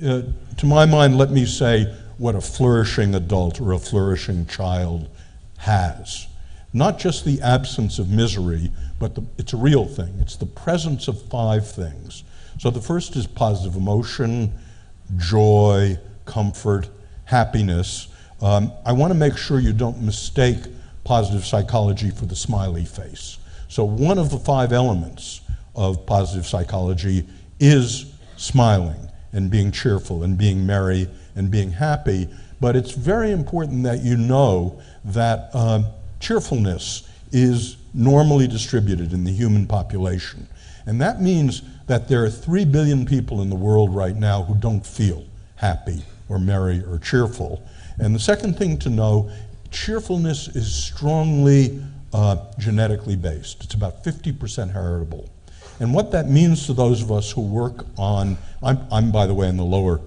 to my mind, let me say what a flourishing adult or a flourishing child has. Not just the absence of misery, but it's a real thing. It's the presence of 5 things. So the first is positive emotion, joy, comfort, happiness. I want to make sure you don't mistake positive psychology for the smiley face. So one of the 5 elements of positive psychology is smiling and being cheerful and being merry and being happy. But it's very important that you know that cheerfulness is normally distributed in the human population. And that means that there are 3 billion people in the world right now who don't feel happy or merry or cheerful. And the second thing to know, cheerfulness is strongly genetically based. It's about 50% heritable. And what that means to those of us who work on, I'm by the way in the lower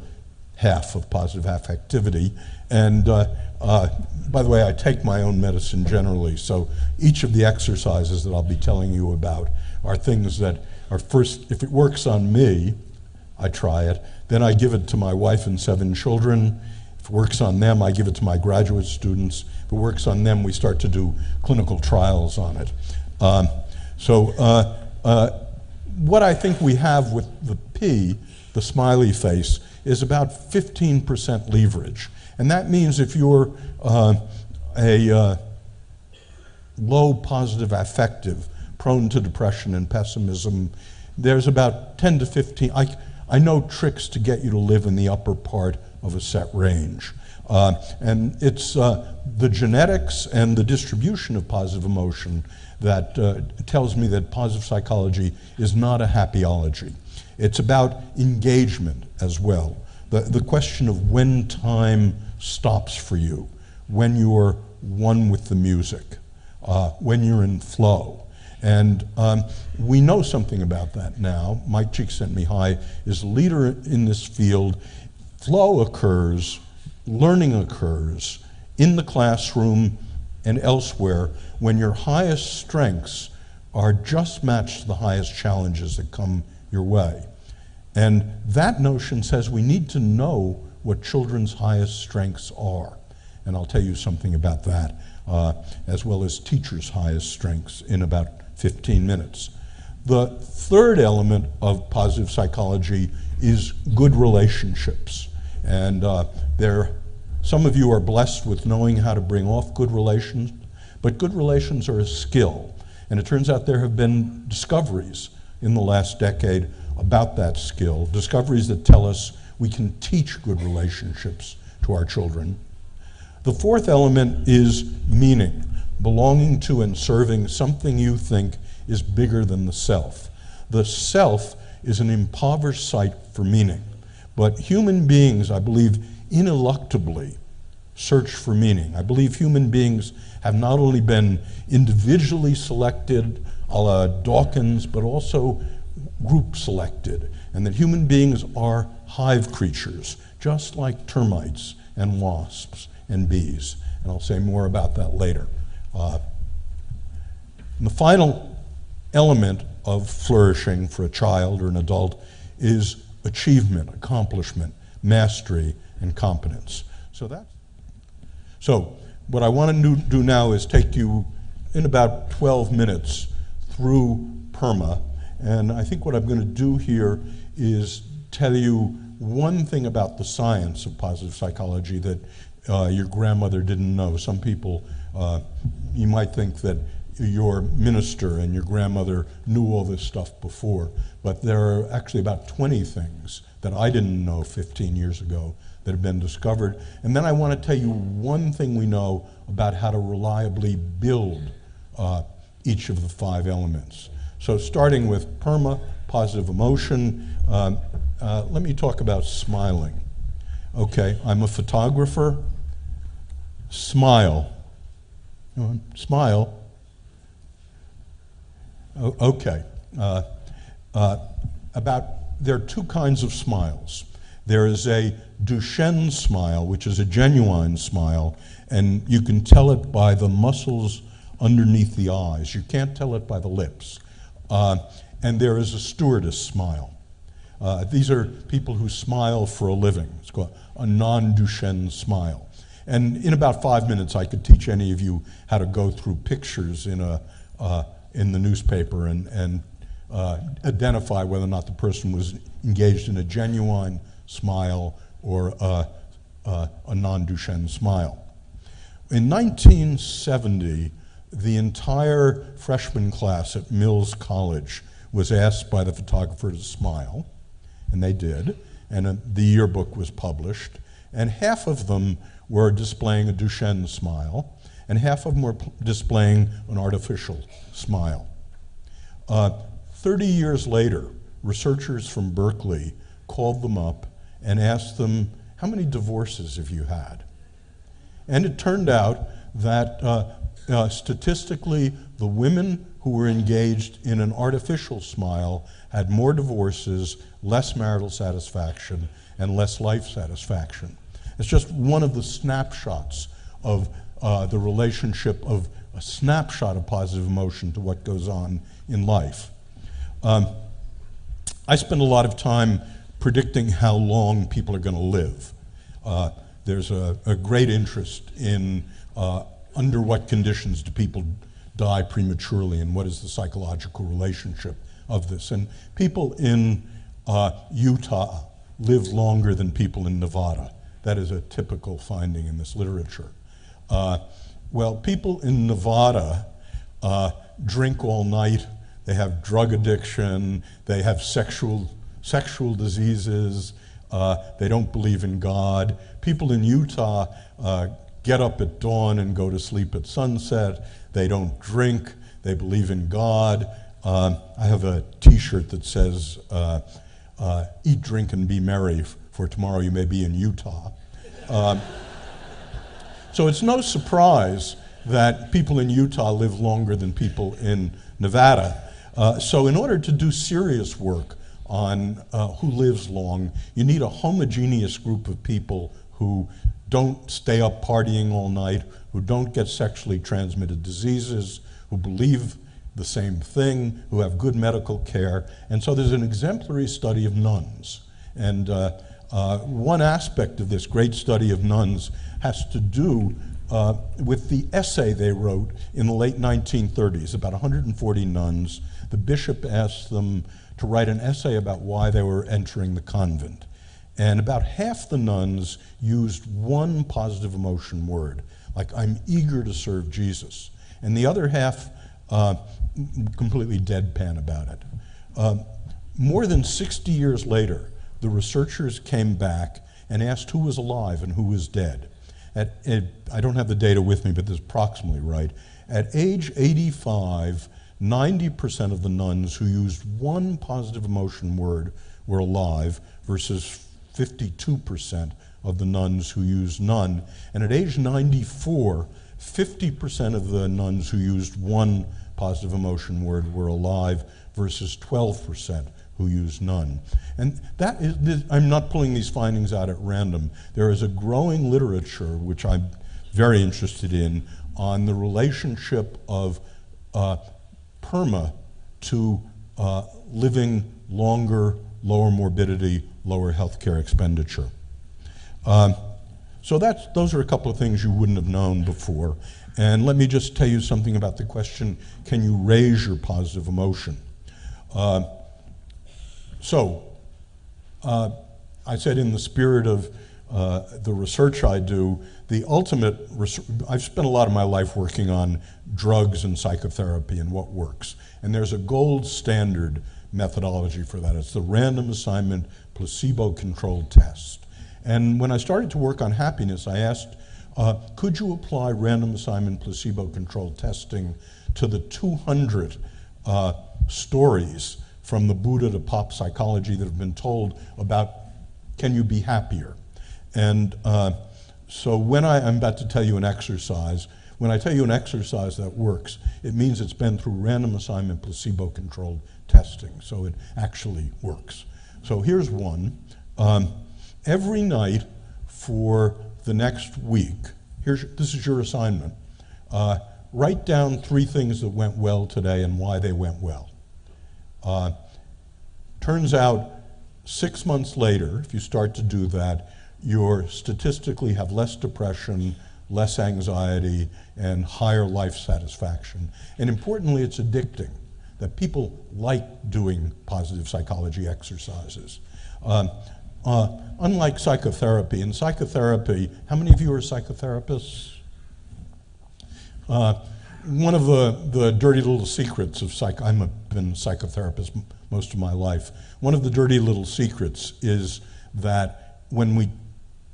half of positive affectivity, and by the way, I take my own medicine generally, so each of the exercises that I'll be telling you about are things that are first, if it works on me, I try it, then I give it to my wife and 7 children. If it works on them, I give it to my graduate students. If it works on them, we start to do clinical trials on it. What I think we have with the P, the smiley face, is about 15% leverage. And that means if you're a low positive affective, prone to depression and pessimism, there's about 10 to 15. I know tricks to get you to live in the upper part of a set range. And it's the genetics and the distribution of positive emotion that tells me that positive psychology is not a happyology. It's about engagement as well. The question of when time stops for you, when you're one with the music, when you're in flow. And we know something about that now. Mike Csikszentmihalyi is a leader in this field. Flow occurs, learning occurs in the classroom and elsewhere when your highest strengths are just matched to the highest challenges that come your way. And that notion says we need to know what children's highest strengths are. And I'll tell you something about that, as well as teachers' highest strengths in about 15 minutes. The third element of positive psychology is good relationships. And some of you are blessed with knowing how to bring off good relations, but good relations are a skill. And it turns out there have been discoveries in the last decade about that skill, discoveries that tell us we can teach good relationships to our children. The fourth element is meaning, belonging to and serving something you think is bigger than the self. The self is an impoverished site for meaning, but human beings, I believe, ineluctably search for meaning. I believe human beings have not only been individually selected, a la Dawkins, but also group selected, and that human beings are hive creatures, just like termites and wasps and bees. And I'll say more about that later. And the final element of flourishing for a child or an adult is achievement, accomplishment, mastery, and competence. So what I want to do now is take you in about 12 minutes through Perma. And I think what I'm going to do here is tell you one thing about the science of positive psychology that your grandmother didn't know. Some people, you might think that your minister and your grandmother knew all this stuff before, but there are actually about 20 things that I didn't know 15 years ago that have been discovered. And then I want to tell you one thing we know about how to reliably build each of the 5 elements. So starting with Perma, positive emotion, let me talk about smiling. Okay, I'm a photographer. Smile. Smile. Okay. There are 2 kinds of smiles. There is a Duchenne smile, which is a genuine smile, and you can tell it by the muscles underneath the eyes. You can't tell it by the lips. And there is a stewardess smile. These are people who smile for a living. It's called a non-Duchenne smile. And in about 5 minutes, I could teach any of you how to go through pictures in the newspaper and identify whether or not the person was engaged in a genuine smile or a non-Duchenne smile. In 1970, the entire freshman class at Mills College was asked by the photographer to smile, and they did, and the yearbook was published, and half of them were displaying a Duchenne smile, and half of them were displaying an artificial smile. 30 years later, researchers from Berkeley called them up and asked them, how many divorces have you had? And it turned out that statistically, the women who were engaged in an artificial smile had more divorces, less marital satisfaction, and less life satisfaction. It's just one of the snapshots of the relationship of a snapshot of positive emotion to what goes on in life. I spend a lot of time predicting how long people are going to live. There's a great interest in under what conditions do people die prematurely and what is the psychological relationship of this. And people in Utah live longer than people in Nevada. That is a typical finding in this literature. Well, people in Nevada drink all night, they have drug addiction, they have sexual diseases, they don't believe in God. People in Utah get up at dawn and go to sleep at sunset, they don't drink, they believe in God. I have a t-shirt that says, eat, drink, and be merry, for tomorrow you may be in Utah. So it's no surprise that people in Utah live longer than people in Nevada. So in order to do serious work on who lives long, you need a homogeneous group of people who don't stay up partying all night, who don't get sexually transmitted diseases, who believe the same thing, who have good medical care. And so there's an exemplary study of nuns. And one aspect of this great study of nuns has to do with the essay they wrote in the late 1930s, about 140 nuns. The bishop asked them to write an essay about why they were entering the convent. And about half the nuns used one positive emotion word, like, I'm eager to serve Jesus. And the other half completely deadpan about it. More than 60 years later, the researchers came back and asked who was alive and who was dead. I don't have the data with me, but this is approximately right. At age 85, 90% of the nuns who used one positive emotion word were alive versus 52% of the nuns who used none. And at age 94, 50% of the nuns who used one positive emotion word were alive versus 12% who used none. And that is, I'm not pulling these findings out at random. There is a growing literature, which I'm very interested in, on the relationship of Perma to living longer, lower morbidity, lower healthcare expenditure. So those are a couple of things you wouldn't have known before. And let me just tell you something about the question, can you raise your positive emotion? I said in the spirit of the research I do, the ultimate, I've spent a lot of my life working on drugs and psychotherapy and what works. And there's a gold standard methodology for that. It's the random assignment placebo-controlled test. And when I started to work on happiness, I asked, could you apply random assignment placebo-controlled testing to the 200 stories from the Buddha to pop psychology that have been told about can you be happier? And so when I'm about to tell you an exercise, when I tell you an exercise that works, it means it's been through random assignment placebo-controlled testing, so it actually works. So here's one. Every night for the next week, this is your assignment. Write down 3 things that went well today and why they went well. Turns out 6 months later, if you start to do that, you statistically have less depression, less anxiety, and higher life satisfaction. And importantly, it's addicting, that people like doing positive psychology exercises. Unlike psychotherapy, in psychotherapy, how many of you are psychotherapists? One of the dirty little secrets of I've been a psychotherapist most of my life. One of the dirty little secrets is that when we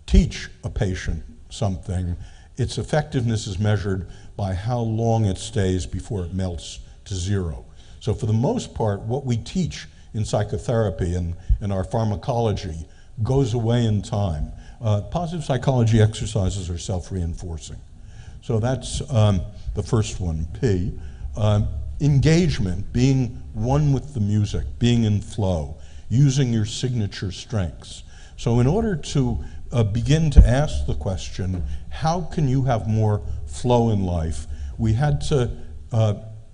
teach a patient something, its effectiveness is measured by how long it stays before it melts to zero. So for the most part, what we teach in psychotherapy and in our pharmacology goes away in time. Positive psychology exercises are self-reinforcing. So that's the first one, P. Engagement, being one with the music, being in flow, using your signature strengths. So in order to begin to ask the question, how can you have more flow in life, we had to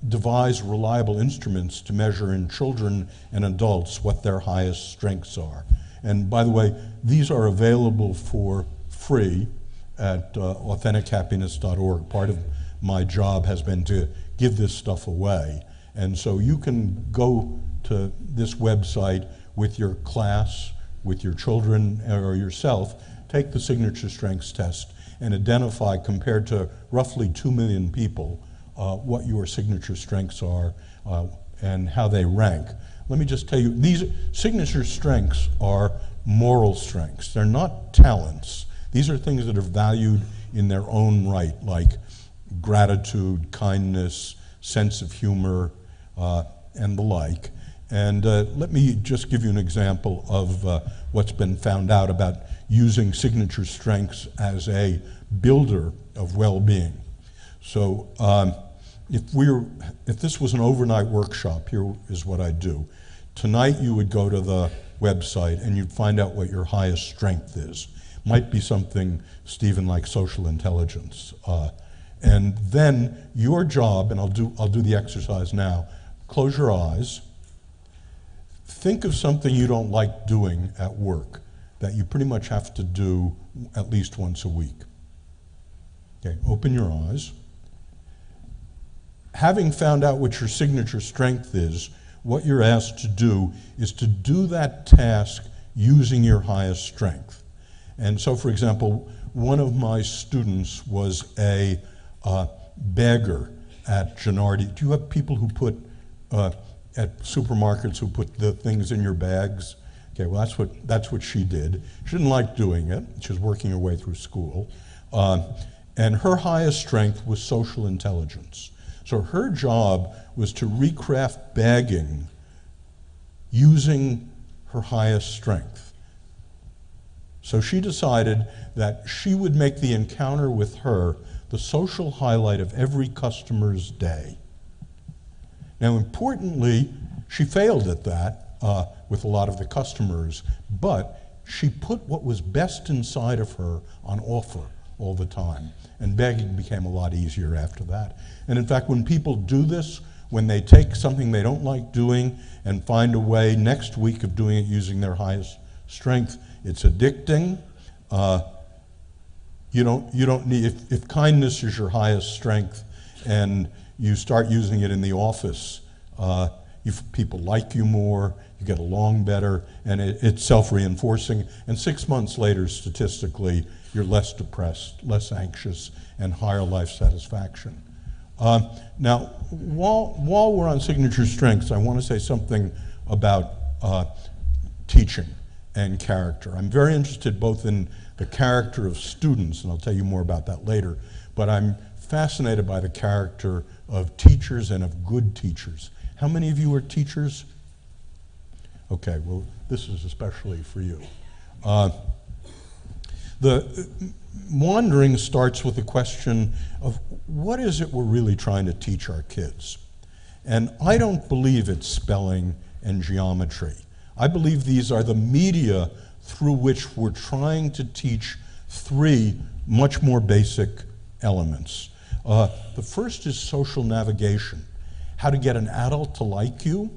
devise reliable instruments to measure in children and adults what their highest strengths are. And by the way, these are available for free at AuthenticHappiness.org. Part of my job has been to give this stuff away. And so you can go to this website with your class, with your children or yourself, take the signature strengths test and identify, compared to roughly 2 million people, what your signature strengths are and how they rank. Let me just tell you, these signature strengths are moral strengths. They're not talents. These are things that are valued in their own right, like gratitude, kindness, sense of humor, and the like. And let me just give you an example of what's been found out about using signature strengths as a builder of well-being. So if this was an overnight workshop, here is what I'd do. Tonight you would go to the website and you'd find out what your highest strength is. Might be something, Stephen, like social intelligence. And then your job, and I'll do the exercise now, close your eyes. Think of something you don't like doing at work that you pretty much have to do at least once a week. Okay, open your eyes. Having found out what your signature strength is, what you're asked to do is to do that task using your highest strength. And so, for example, one of my students was a bagger at Gennardi. Do you have people who put, at supermarkets, who put the things in your bags? Okay, well, that's what she did. She didn't like doing it. She was working her way through school. And her highest strength was social intelligence. So her job was to recraft bagging using her highest strength. So she decided that she would make the encounter with her the social highlight of every customer's day. Now, importantly, she failed at that with a lot of the customers, but she put what was best inside of her on offer all the time. And begging became a lot easier after that. And in fact, when people do this, when they take something they don't like doing and find a way next week of doing it using their highest strength, it's addicting. You don't need, if kindness is your highest strength and you start using it in the office, people like you more, you get along better, and it's self-reinforcing. And 6 months later, statistically, you're less depressed, less anxious, and higher life satisfaction. Now, while we're on signature strengths, I want to say something about teaching and character. I'm very interested both in the character of students, and I'll tell you more about that later, but I'm fascinated by the character of teachers and of good teachers. How many of you are teachers? Okay, well, this is especially for you. The wandering starts with the question of what is it we're really trying to teach our kids? And I don't believe it's spelling and geometry. I believe these are the media through which we're trying to teach three much more basic elements. The first is social navigation, how to get an adult to like you,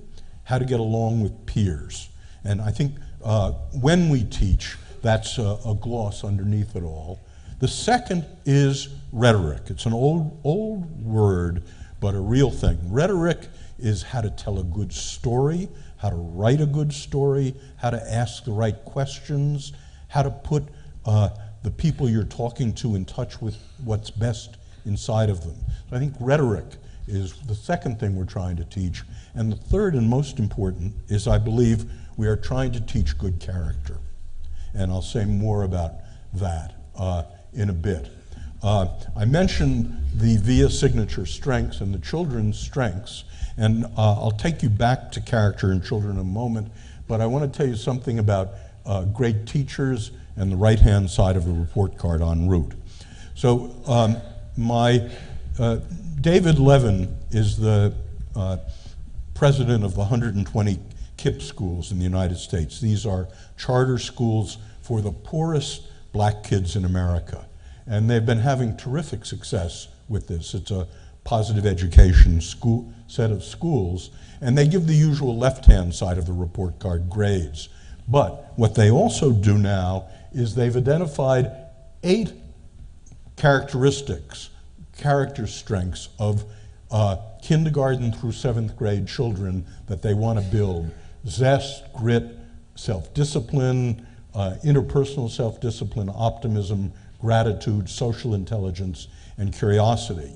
how to get along with peers. And I think when we teach, that's a gloss underneath it all. The second is rhetoric. It's an old word, but a real thing. Rhetoric is how to tell a good story, how to write a good story, how to ask the right questions, how to put the people you're talking to in touch with what's best inside of them. So I think rhetoric is the second thing we're trying to teach. And the third and most important is, I believe, we are trying to teach good character. And I'll say more about that in a bit. I mentioned the VIA signature strengths and the children's strengths, and I'll take you back to character in children in a moment, but I want to tell you something about great teachers and the right-hand side of the report card en route. So David Levin is the president of the 120 KIPP schools in the United States. These are charter schools for the poorest black kids in America. And they've been having terrific success with this. It's a positive education set of schools, and they give the usual left-hand side of the report card grades. But what they also do now is they've identified 8 characteristics, character strengths of kindergarten through 7th grade children that they want to build. Zest, grit, self-discipline, interpersonal self-discipline, optimism, gratitude, social intelligence, and curiosity.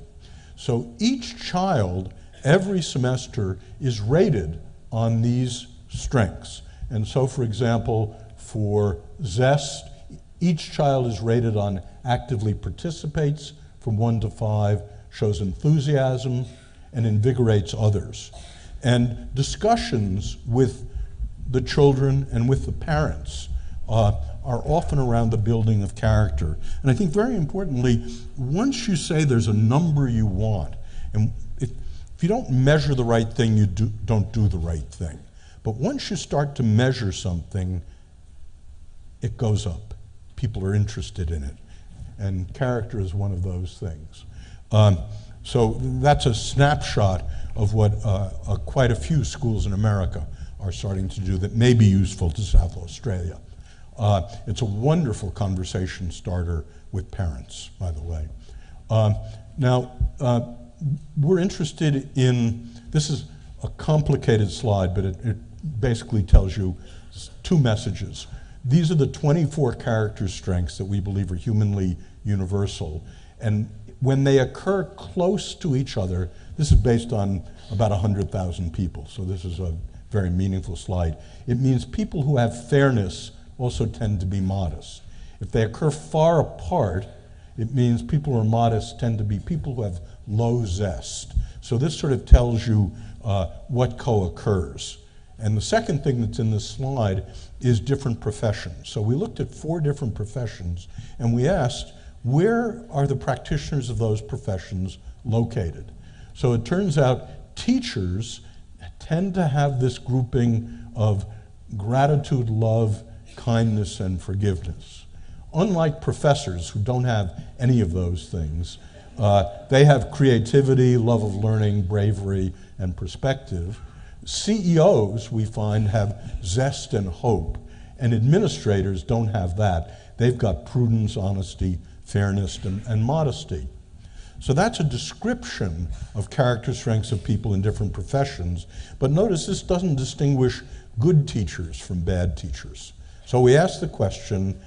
So each child, every semester, is rated on these strengths. And so, for example, for Zest, each child is rated on actively participates from 1 to 5, shows enthusiasm, and invigorates others. And discussions with the children and with the parents are often around the building of character. And I think very importantly, once you say there's a number you want, and if you don't measure the right thing, you don't do the right thing. But once you start to measure something, it goes up. People are interested in it. And character is one of those things. So that's a snapshot of what quite a few schools in America are starting to do that may be useful to South Australia. It's a wonderful conversation starter with parents, by the way. Now, we're interested in, this is a complicated slide, but it basically tells you 2 messages. These are the 24 character strengths that we believe are humanly universal. And when they occur close to each other, this is based on about 100,000 people, so this is a very meaningful slide. It means people who have fairness also tend to be modest. If they occur far apart, it means people who are modest tend to be people who have low zest. So this sort of tells you what co-occurs. And the second thing that's in this slide is different professions. So we looked at 4 different professions, and we asked, where are the practitioners of those professions located? So it turns out teachers tend to have this grouping of gratitude, love, kindness, and forgiveness. Unlike professors who don't have any of those things, they have creativity, love of learning, bravery, and perspective. CEOs, we find, have zest and hope, and administrators don't have that. They've got prudence, honesty, fairness, and modesty. So that's a description of character strengths of people in different professions, but notice this doesn't distinguish good teachers from bad teachers. So we asked the question,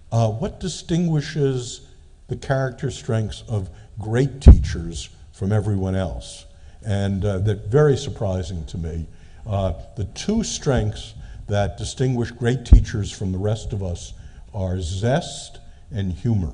what distinguishes the character strengths of great teachers from everyone else? And they're very surprising to me. The 2 strengths that distinguish great teachers from the rest of us are zest and humor.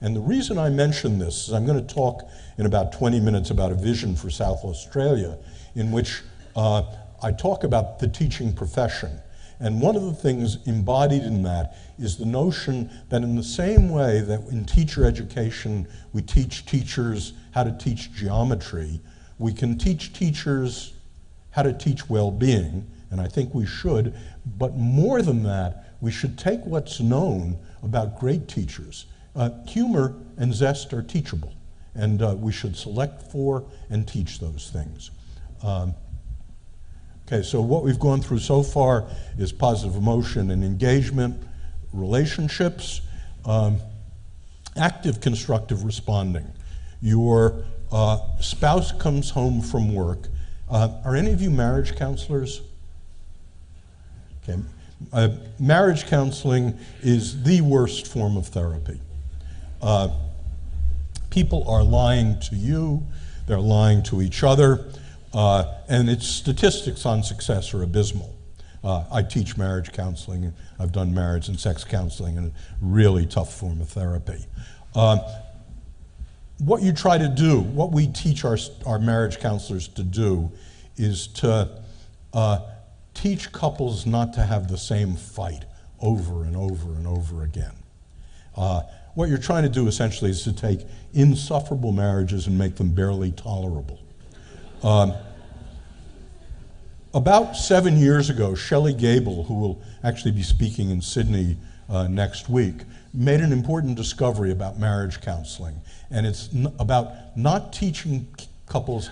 And the reason I mention this is I'm going to talk in about 20 minutes about a vision for South Australia in which I talk about the teaching profession. And one of the things embodied in that is the notion that in the same way that in teacher education we teach teachers how to teach geometry, we can teach teachers how to teach well-being, and I think we should, but more than that, we should take what's known about great teachers. Humor and zest are teachable, and we should select for and teach those things. Okay, so what we've gone through so far is positive emotion and engagement, relationships, active constructive responding. Your spouse comes home from work. Are any of you marriage counselors? Okay. Marriage counseling is the worst form of therapy. People are lying to you, they're lying to each other, and its statistics on success are abysmal. I teach marriage counseling, and I've done marriage and sex counseling, and a really tough form of therapy. What you try to do, what we teach our marriage counselors to do, is to teach couples not to have the same fight over and over and over again. What you're trying to do essentially is to take insufferable marriages and make them barely tolerable. About 7 years ago, Shelley Gable, who will actually be speaking in Sydney next week, made an important discovery about marriage counseling. And it's about not teaching couples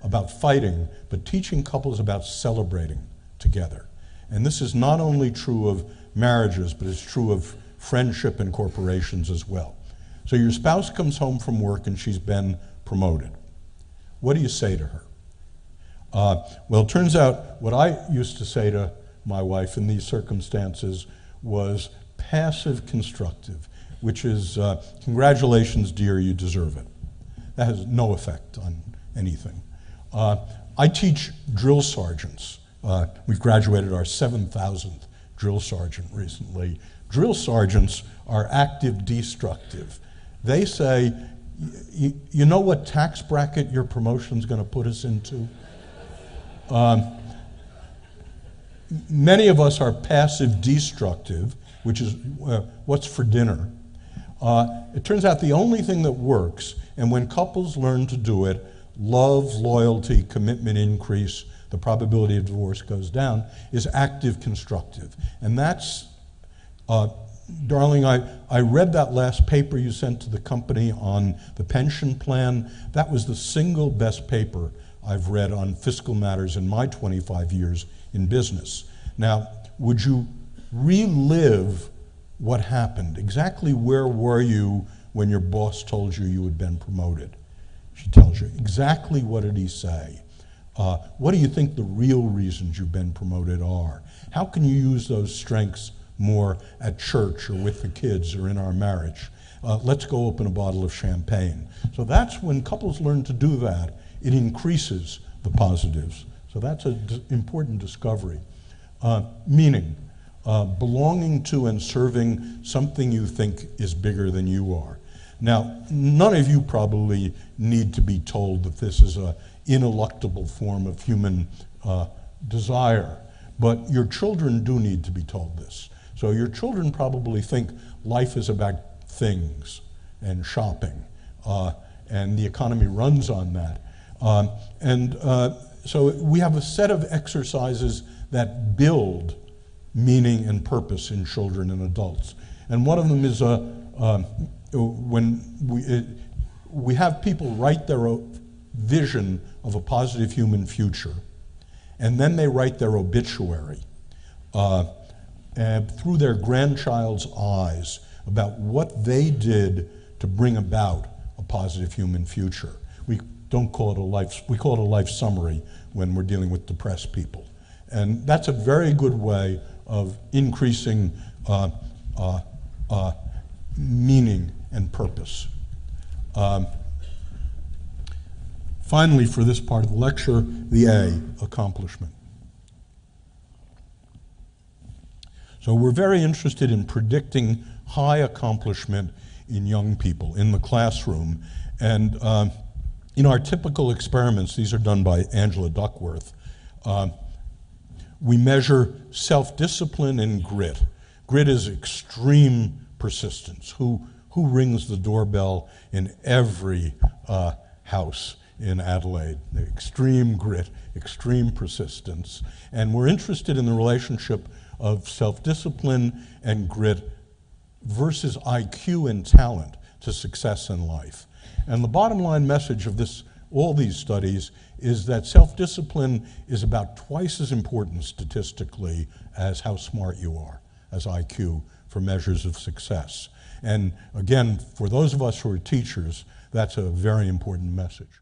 about fighting, but teaching couples about celebrating together. And this is not only true of marriages, but it's true of friendship and corporations as well. So your spouse comes home from work and she's been promoted. What do you say to her? Well, it turns out what I used to say to my wife in these circumstances was passive constructive, which is, congratulations, dear, you deserve it. That has no effect on anything. I teach drill sergeants. We've graduated our 7,000th drill sergeant recently. Drill sergeants are active destructive. They say, you know what tax bracket your promotion's going to put us into? Many of us are passive destructive, which is what's for dinner. It turns out the only thing that works, and when couples learn to do it, love, loyalty, commitment increase, the probability of divorce goes down, is active constructive. And that's, darling, I read that last paper you sent to the company on the pension plan. That was the single best paper I've read on fiscal matters in my 25 years in business. Now, would you relive what happened? Exactly where were you when your boss told you you had been promoted? She tells you. Exactly what did he say? What do you think the real reasons you've been promoted are? How can you use those strengths more at church or with the kids or in our marriage? Let's go open a bottle of champagne. So that's when couples learn to do that, it increases the positives. So that's an important discovery. Meaning, belonging to and serving something you think is bigger than you are. Now, none of you probably need to be told that this is an ineluctable form of human desire, but your children do need to be told this. So your children probably think life is about things and shopping, and the economy runs on that. So we have a set of exercises that build meaning and purpose in children and adults. And one of them is when we have people write their vision of a positive human future, and then they write their obituary through their grandchild's eyes about what they did to bring about a positive human future. We don't call it a life, we call it a life summary when we're dealing with depressed people. And that's a very good way of increasing meaning and purpose. Finally, for this part of the lecture, the A, accomplishment. So we're very interested in predicting high accomplishment in young people in the classroom. And in our typical experiments, these are done by Angela Duckworth, we measure self-discipline and grit. Grit is extreme persistence. Who rings the doorbell in every house in Adelaide? Extreme grit, extreme persistence. And we're interested in the relationship of self-discipline and grit versus IQ and talent to success in life. And the bottom line message of this all these studies is that self-discipline is about twice as important statistically as how smart you are, as IQ, for measures of success. And again, for those of us who are teachers, that's a very important message.